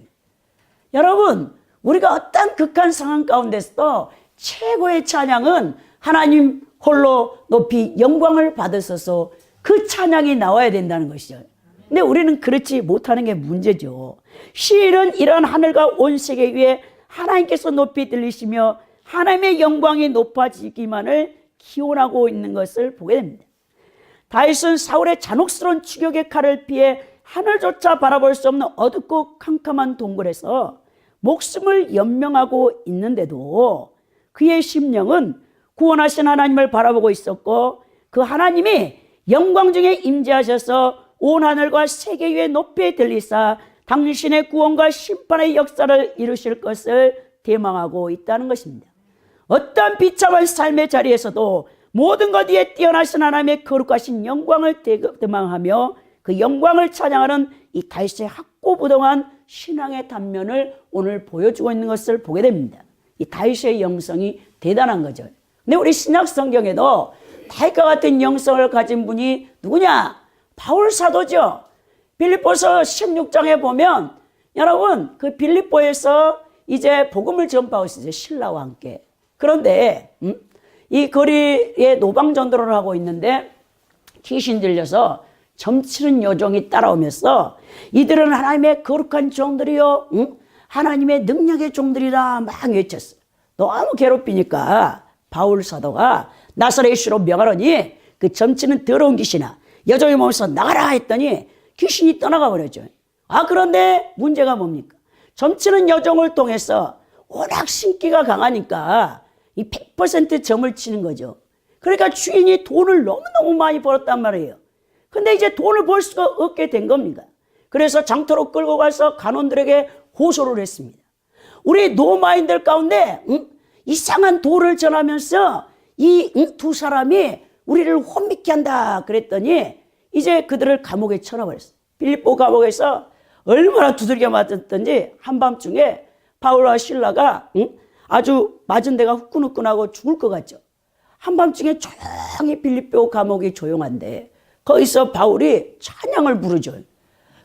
여러분, 우리가 어떤 극한 상황 가운데서도 최고의 찬양은 하나님 홀로 높이 영광을 받으셔서 그 찬양이 나와야 된다는 것이죠. 근데 우리는 그렇지 못하는 게 문제죠. 시인은 이런 하늘과 온 세계 위에 하나님께서 높이 들리시며 하나님의 영광이 높아지기만을 기원하고 있는 것을 보게 됩니다. 다윗은 사울의 잔혹스러운 추격의 칼을 피해 하늘조차 바라볼 수 없는 어둡고 캄캄한 동굴에서 목숨을 연명하고 있는데도 그의 심령은 구원하신 하나님을 바라보고 있었고 그 하나님이 영광 중에 임재하셔서 온 하늘과 세계 위에 높이 들리사 당신의 구원과 심판의 역사를 이루실 것을 대망하고 있다는 것입니다. 어떠한 비참한 삶의 자리에서도 모든 것 위에 뛰어나신 하나님의 거룩하신 영광을 대망하며 그 영광을 찬양하는 이 다윗의 확고부동한 신앙의 단면을 오늘 보여주고 있는 것을 보게 됩니다. 이 다윗의 영성이 대단한 거죠. 근데 우리 신약 성경에도 다윗과 같은 영성을 가진 분이 누구냐? 바울 사도죠. 빌립보서 16장에 보면 여러분 그 빌립보에서 이제 복음을 전파하고 있어요. 신라와 함께. 그런데 이 거리에 노방전도를 하고 있는데 귀신 들려서 점치는 요정이 따라오면서 이들은 하나님의 거룩한 종들이요, 하나님의 능력의 종들이라 막 외쳤어요. 너무 괴롭히니까 바울 사도가 나사렛 예수로 명하노니 그 점치는 더러운 귀신아 여종의 몸에서 나가라 했더니 귀신이 떠나가 버렸죠. 그런데 문제가 뭡니까? 점치는 여종을 통해서 워낙 신기가 강하니까 이 100% 점을 치는 거죠. 그러니까 주인이 돈을 너무너무 많이 벌었단 말이에요. 근데 이제 돈을 벌 수가 없게 된 겁니다. 그래서 장터로 끌고 가서 간원들에게 호소를 했습니다. 우리 노마인들 가운데 이상한 도를 전하면서 이 두 사람이 우리를 혼미케 한다 그랬더니 이제 그들을 감옥에 쳐넣어버렸어요. 빌립보 감옥에서 얼마나 두들겨 맞았던지 한밤중에 바울과 실라가 아주 맞은 데가 후끈후끈하고 죽을 것 같죠. 한밤중에 조용히 빌립보 감옥이 조용한데 거기서 바울이 찬양을 부르죠.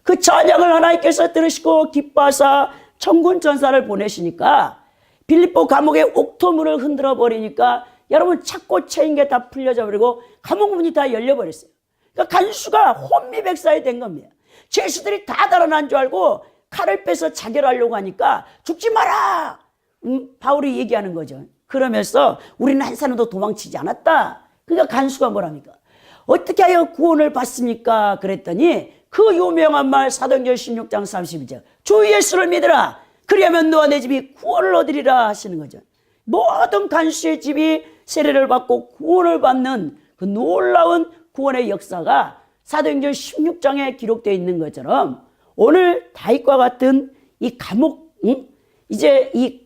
그 찬양을 하나님께서 들으시고 기뻐하사 천군 천사를 보내시니까 빌립보 감옥의 옥토문을 흔들어 버리니까 여러분 찾고 채인 게 다 풀려져 버리고 감옥 문이 다 열려 버렸어요. 그러니까 간수가 혼미백산이 된 겁니다. 죄수들이 다 달아난 줄 알고 칼을 빼서 자결하려고 하니까 죽지 마라. 바울이 얘기하는 거죠. 그러면서 우리는 한 사람도 도망치지 않았다. 그러니까 간수가 뭐랍니까? 어떻게 하여 구원을 받습니까? 그랬더니 그 유명한 말 사도행전 16장 32절 주 예수를 믿으라. 그리하면 너와 내 집이 구원을 얻으리라 하시는 거죠. 모든 간수의 집이 세례를 받고 구원을 받는 그 놀라운 구원의 역사가 사도행전 16장에 기록되어 있는 것처럼 오늘 다윗과 같은 이 감옥 이제 이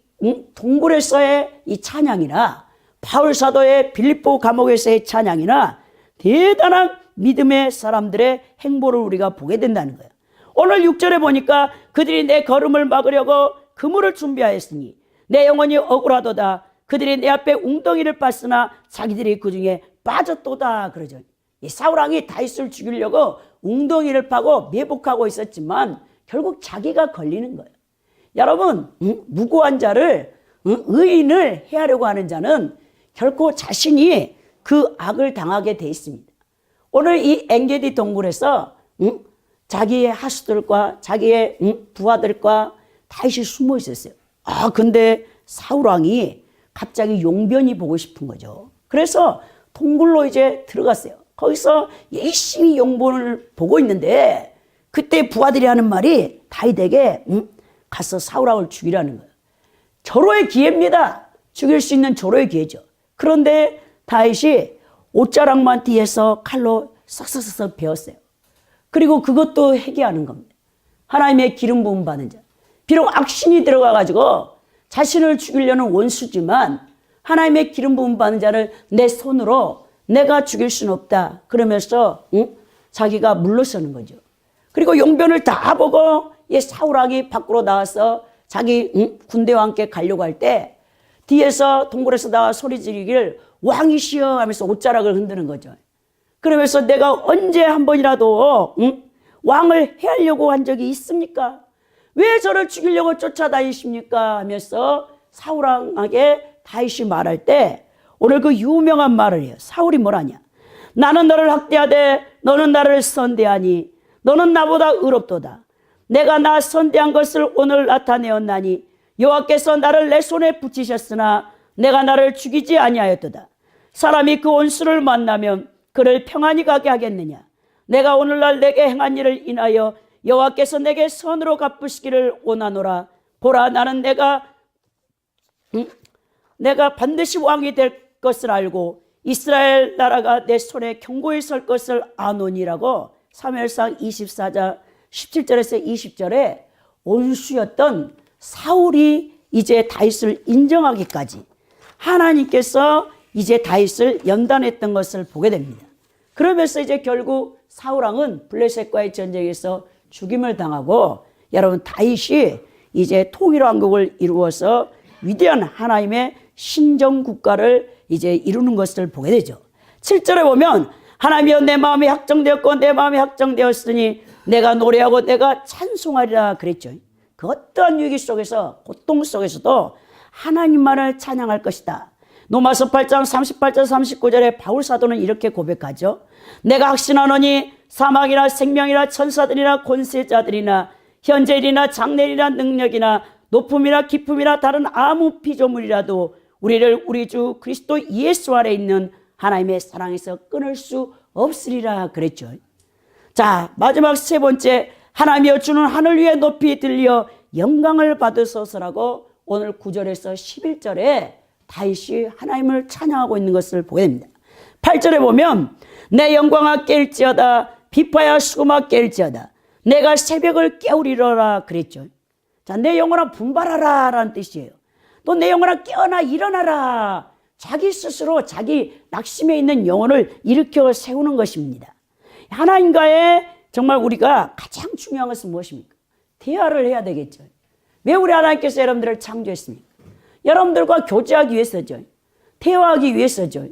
동굴에서의 이 찬양이나 바울 사도의 빌립보 감옥에서의 찬양이나 대단한 믿음의 사람들의 행보를 우리가 보게 된다는 거예요. 오늘 6절에 보니까 그들이 내 걸음을 막으려고 그물을 준비하였으니 내 영혼이 억울하도다. 그들이 내 앞에 웅덩이를 팠으나 자기들이 그 중에 빠졌도다 그러죠. 이 사울왕이 다윗을 죽이려고 웅덩이를 파고 매복하고 있었지만 결국 자기가 걸리는 거예요. 여러분 무고한 자를 의인을 해하려고 하는 자는 결코 자신이 그 악을 당하게 돼 있습니다. 오늘 이 엔게디 동굴에서 자기의 하수들과 자기의 부하들과 다윗이 숨어 있었어요. 근데 사울왕이 갑자기 용변이 보고 싶은 거죠. 그래서 동굴로 이제 들어갔어요. 거기서 열심히 용변을 보고 있는데 그때 부하들이 하는 말이 다윗에게 가서 사울왕을 죽이라는 거예요. 절호의 기회입니다. 죽일 수 있는 절호의 기회죠. 그런데 다윗이 옷자락만 뒤에서 칼로 싹싹싹 베었어요. 그리고 그것도 회개하는 겁니다. 하나님의 기름 부음 받은 자. 비록 악신이 들어가가지고 자신을 죽이려는 원수지만 하나님의 기름 부음 받은 자를 내 손으로 내가 죽일 수는 없다. 그러면서 자기가 물러서는 거죠. 그리고 용변을 다 보고 사울왕이 밖으로 나와서 자기 군대와 함께 가려고 할 때 뒤에서 동굴에서 나와 소리 지르기를 왕이시여 하면서 옷자락을 흔드는 거죠. 그러면서 내가 언제 한 번이라도 왕을 해하려고 한 적이 있습니까? 왜 저를 죽이려고 쫓아다니십니까? 하면서 사울왕에게 다윗이 말할 때 오늘 그 유명한 말을 해요. 사울이 뭐라냐? 나는 너를 학대하되 너는 나를 선대하니 너는 나보다 의롭도다. 내가 나 선대한 것을 오늘 나타내었나니 여호와께서 나를 내 손에 붙이셨으나 내가 나를 죽이지 아니하였도다. 사람이 그 원수를 만나면 그를 평안히 가게 하겠느냐? 내가 오늘날 내게 행한 일을 인하여 여호와께서 내게 선으로 갚으시기를 원하노라. 보라, 나는 내가 반드시 왕이 될 것을 알고 이스라엘 나라가 내 손에 견고히 설 것을 아노니라고 사무엘상 24장 17절에서 20절에 원수였던 사울이 이제 다윗을 인정하기까지 하나님께서 이제 다윗을 연단했던 것을 보게 됩니다. 그러면서 이제 결국 사울왕은 블레셋과의 전쟁에서 죽임을 당하고 여러분 다윗이 이제 통일왕국을 이루어서 위대한 하나님의 신정국가를 이제 이루는 것을 보게 되죠. 7절에 보면 하나님이여 내 마음이 확정되었고 내 마음이 확정되었으니 내가 노래하고 내가 찬송하리라 그랬죠. 그 어떠한 위기 속에서 고통 속에서도 하나님만을 찬양할 것이다. 로마서 8장 38절 39절에 바울 사도는 이렇게 고백하죠. 내가 확신하노니 사망이나 생명이나 천사들이나 권세자들이나 현재일이나 장래일이나 능력이나 높음이나 깊음이나 다른 아무 피조물이라도 우리를 우리 주 그리스도 예수 안에 있는 하나님의 사랑에서 끊을 수 없으리라 그랬죠. 자, 마지막 세 번째, 하나님이여 주는 하늘 위에 높이 들려 영광을 받으소서라고 오늘 9절에서 11절에 다윗이 하나님을 찬양하고 있는 것을 보게 됩니다. 8절에 보면 내 영광아 깰지어다 비파야 수금아 깰지어다 내가 새벽을 깨우리라 그랬죠. 자, 내 영혼아 분발하라 라는 뜻이에요. 또 내 영혼아 깨어나 일어나라. 자기 스스로 자기 낙심에 있는 영혼을 일으켜 세우는 것입니다. 하나님과의 정말 우리가 가장 중요한 것은 무엇입니까? 대화를 해야 되겠죠. 왜 우리 하나님께서 여러분들을 창조했습니까? 여러분들과 교제하기 위해서죠. 대화하기 위해서죠.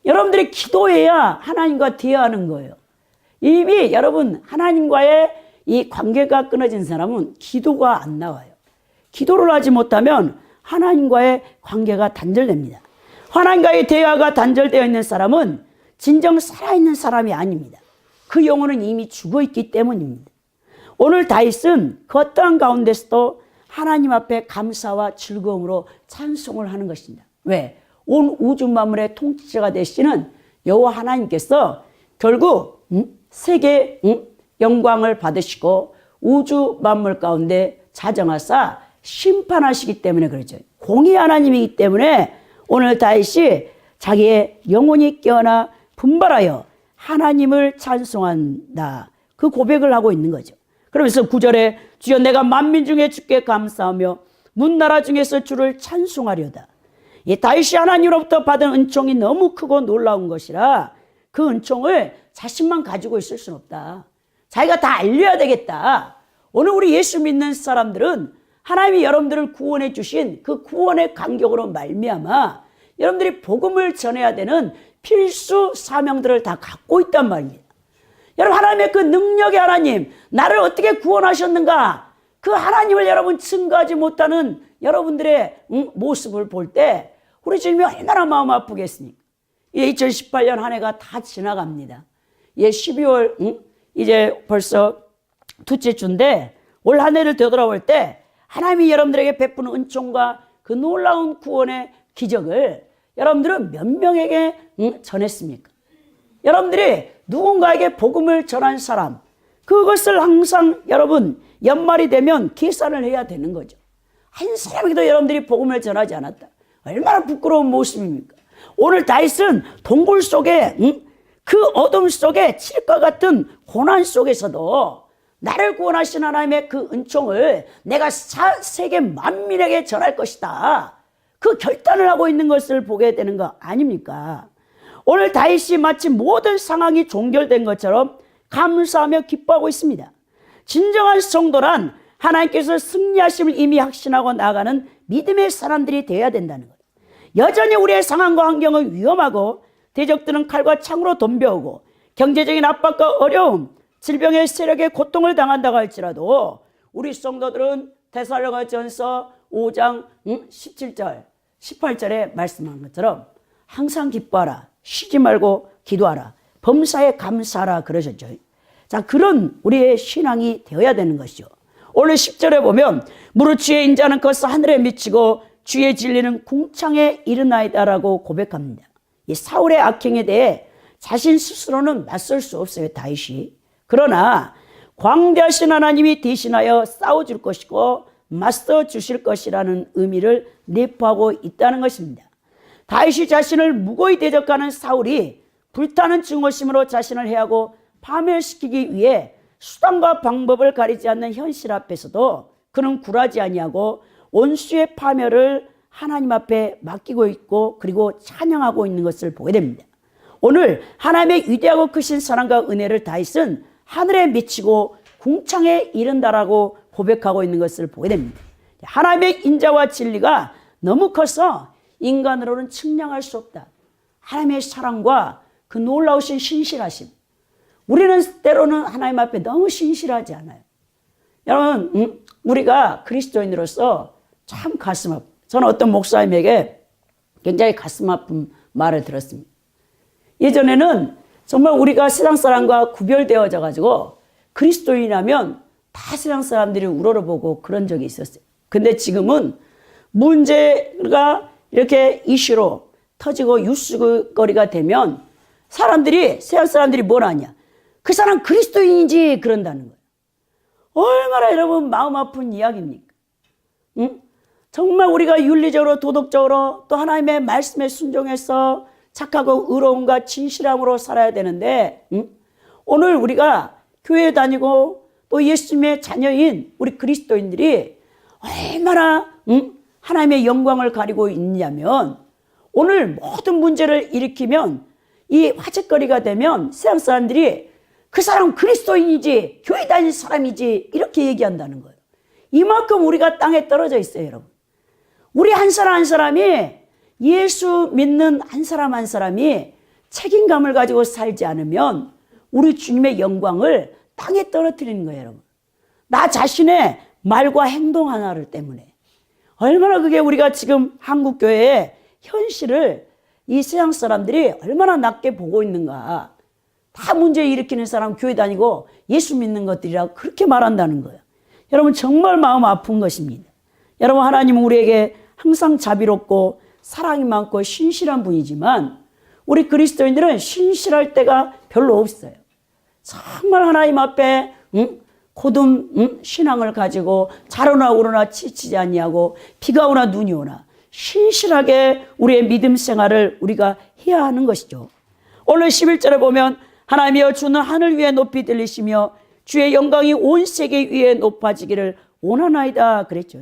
여러분들이 기도해야 하나님과 대화하는 거예요. 이미 여러분 하나님과의 이 관계가 끊어진 사람은 기도가 안 나와요. 기도를 하지 못하면 하나님과의 관계가 단절됩니다. 하나님과의 대화가 단절되어 있는 사람은 진정 살아있는 사람이 아닙니다. 그 영혼은 이미 죽어있기 때문입니다. 오늘 다윗은 그 어떠한 가운데서도 하나님 앞에 감사와 즐거움으로 찬송을 하는 것입니다. 왜? 온 우주 만물의 통치자가 되시는 여호와 하나님께서 결국 세계 영광을 받으시고 우주 만물 가운데 자정하사 심판하시기 때문에 그렇죠. 공의 하나님이기 때문에 오늘 다윗이 자기의 영혼이 깨어나 분발하여 하나님을 찬송한다. 그 고백을 하고 있는 거죠. 그러면서 9절에 주여 내가 만민 중에 주께 감사하며 문나라 중에서 주를 찬송하려다. 이 다윗이 하나님으로부터 받은 은총이 너무 크고 놀라운 것이라 그 은총을 자신만 가지고 있을 수는 없다. 자기가 다 알려야 되겠다. 오늘 우리 예수 믿는 사람들은 하나님이 여러분들을 구원해 주신 그 구원의 간격으로 말미암아 여러분들이 복음을 전해야 되는 필수 사명들을 다 갖고 있단 말입니다. 여러분 하나님의 그 능력의 하나님, 나를 어떻게 구원하셨는가, 그 하나님을 여러분 증거하지 못하는 여러분들의 모습을 볼 때 우리 주님이 얼마나 마음 아프겠습니까? 2018년 한 해가 다 지나갑니다. 12월 이제 벌써 둘째 주인데 올 한 해를 되돌아볼 때 하나님이 여러분들에게 베푸는 은총과 그 놀라운 구원의 기적을 여러분들은 몇 명에게 전했습니까? 여러분들이 누군가에게 복음을 전한 사람, 그것을 항상 여러분 연말이 되면 계산을 해야 되는 거죠. 한 사람에게도 여러분들이 복음을 전하지 않았다. 얼마나 부끄러운 모습입니까? 오늘 다윗은 동굴 속에 그 어둠 속에 칠과 같은 고난 속에서도 나를 구원하신 하나님의 그 은총을 내가 세계 만민에게 전할 것이다. 그 결단을 하고 있는 것을 보게 되는 거 아닙니까? 오늘 다윗이 마치 모든 상황이 종결된 것처럼 감사하며 기뻐하고 있습니다. 진정한 성도란 하나님께서 승리하심을 이미 확신하고 나아가는 믿음의 사람들이 되어야 된다는 거예요. 여전히 우리의 상황과 환경은 위험하고 대적들은 칼과 창으로 덤벼오고 경제적인 압박과 어려움, 질병의 세력에 고통을 당한다고 할지라도 우리 성도들은 데살로니가전서 5장 17절 18절에 말씀한 것처럼 항상 기뻐하라, 쉬지 말고 기도하라, 범사에 감사하라 그러셨죠. 자, 그런 우리의 신앙이 되어야 되는 것이죠. 오늘 10절에 보면 무릇 주의 인자는 커서 하늘에 미치고 주의 진리는 궁창에 이르나이다라고 고백합니다. 이 사울의 악행에 대해 자신 스스로는 맞설 수 없어요, 다윗이. 그러나 광대하신 하나님이 대신하여 싸워줄 것이고 맞서 주실 것이라는 의미를 내포하고 있다는 것입니다. 다윗이 자신을 무고히 대적하는 사울이 불타는 증오심으로 자신을 해하고 파멸시키기 위해 수단과 방법을 가리지 않는 현실 앞에서도 그는 굴하지 아니하고 원수의 파멸을 하나님 앞에 맡기고 있고 그리고 찬양하고 있는 것을 보게 됩니다. 오늘 하나님의 위대하고 크신 사랑과 은혜를 다윗은 하늘에 미치고 궁창에 이른다라고 고백하고 있는 것을 보게 됩니다. 하나님의 인자와 진리가 너무 커서 인간으로는 측량할 수 없다. 하나님의 사랑과 그 놀라우신 신실하심. 우리는 때로는 하나님 앞에 너무 신실하지 않아요. 여러분, 우리가 그리스도인으로서 참 가슴 아프. 저는 어떤 목사님에게 굉장히 가슴 아픈 말을 들었습니다. 예전에는 정말 우리가 세상 사람과 구별되어져 가지고 그리스도인이라면 다 세상 사람들이 우러러보고 그런 적이 있었어요. 근데 지금은 문제가 이렇게 이슈로 터지고 뉴스거리가 되면 세상 사람들이 뭘 하냐. 그 사람 그리스도인이지 그런다는 거예요. 얼마나 여러분 마음 아픈 이야기입니까? 응? 정말 우리가 윤리적으로 도덕적으로 또 하나님의 말씀에 순종해서 착하고 의로움과 진실함으로 살아야 되는데 오늘 우리가 교회 다니고 또 예수님의 자녀인 우리 그리스도인들이 얼마나 하나님의 영광을 가리고 있냐면 오늘 모든 문제를 일으키면 이 화제거리가 되면 세상 사람들이 그 사람 그리스도인이지 교회 다니는 사람이지 이렇게 얘기한다는 거예요. 이만큼 우리가 땅에 떨어져 있어요, 여러분. 우리 한 사람 한 사람이 예수 믿는 한 사람이 책임감을 가지고 살지 않으면 우리 주님의 영광을 땅에 떨어뜨리는 거예요, 여러분. 나 자신의 말과 행동 하나를 때문에. 얼마나 그게 우리가 지금 한국교회의 현실을 이 세상 사람들이 얼마나 낮게 보고 있는가. 다 문제 일으키는 사람 교회 다니고 예수 믿는 것들이라고 그렇게 말한다는 거예요. 여러분 정말 마음 아픈 것입니다. 여러분 하나님은 우리에게 항상 자비롭고 사랑이 많고 신실한 분이지만 우리 그리스도인들은 신실할 때가 별로 없어요. 정말 하나님 앞에 고든 신앙을 가지고 자로나 오르나 지치지 아니하고 비가 오나 눈이 오나 신실하게 우리의 믿음 생활을 우리가 해야 하는 것이죠. 오늘 11절에 보면 하나님이여 주는 하늘 위에 높이 들리시며 주의 영광이 온 세계 위에 높아지기를 원하나이다 그랬죠.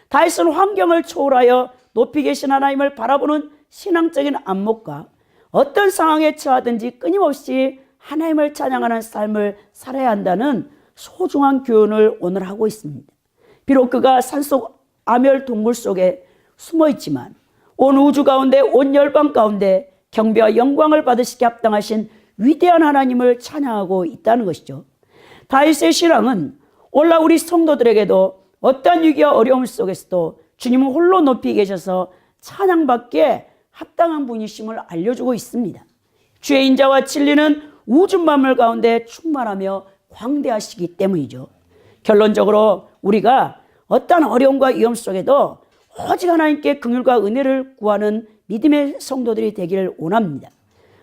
다윗은 환경을 초월하여 높이 계신 하나님을 바라보는 신앙적인 안목과 어떤 상황에 처하든지 끊임없이 하나님을 찬양하는 삶을 살아야 한다는 소중한 교훈을 오늘 하고 있습니다. 비록 그가 산속 아멸 동굴 속에 숨어 있지만 온 우주 가운데 온 열방 가운데 경배와 영광을 받으시기 합당하신 위대한 하나님을 찬양하고 있다는 것이죠. 다윗의 신앙은 오늘 우리 성도들에게도 어떠한 위기와 어려움 속에서도 주님은 홀로 높이 계셔서 찬양받기에 합당한 분이심을 알려주고 있습니다. 주의 인자와 진리는 우주 만물 가운데 충만하며 광대하시기 때문이죠. 결론적으로 우리가 어떠한 어려움과 위험 속에도 오직 하나님께 긍휼과 은혜를 구하는 믿음의 성도들이 되기를 원합니다.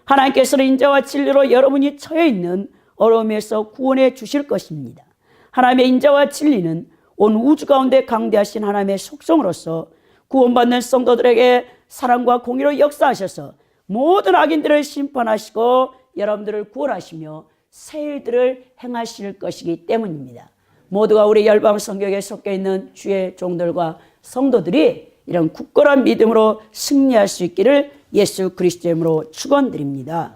하나님께서는 인자와 진리로 여러분이 처해 있는 어려움에서 구원해 주실 것입니다. 하나님의 인자와 진리는 온 우주 가운데 강대하신 하나님의 속성으로서 구원받는 성도들에게 사랑과 공의로 역사하셔서 모든 악인들을 심판하시고 여러분들을 구원하시며 새 일들을 행하실 것이기 때문입니다. 모두가 우리 열방 성경에 섞여 있는 주의 종들과 성도들이 이런 굳건한 믿음으로 승리할 수 있기를 예수 그리스도의 이름으로 축원드립니다.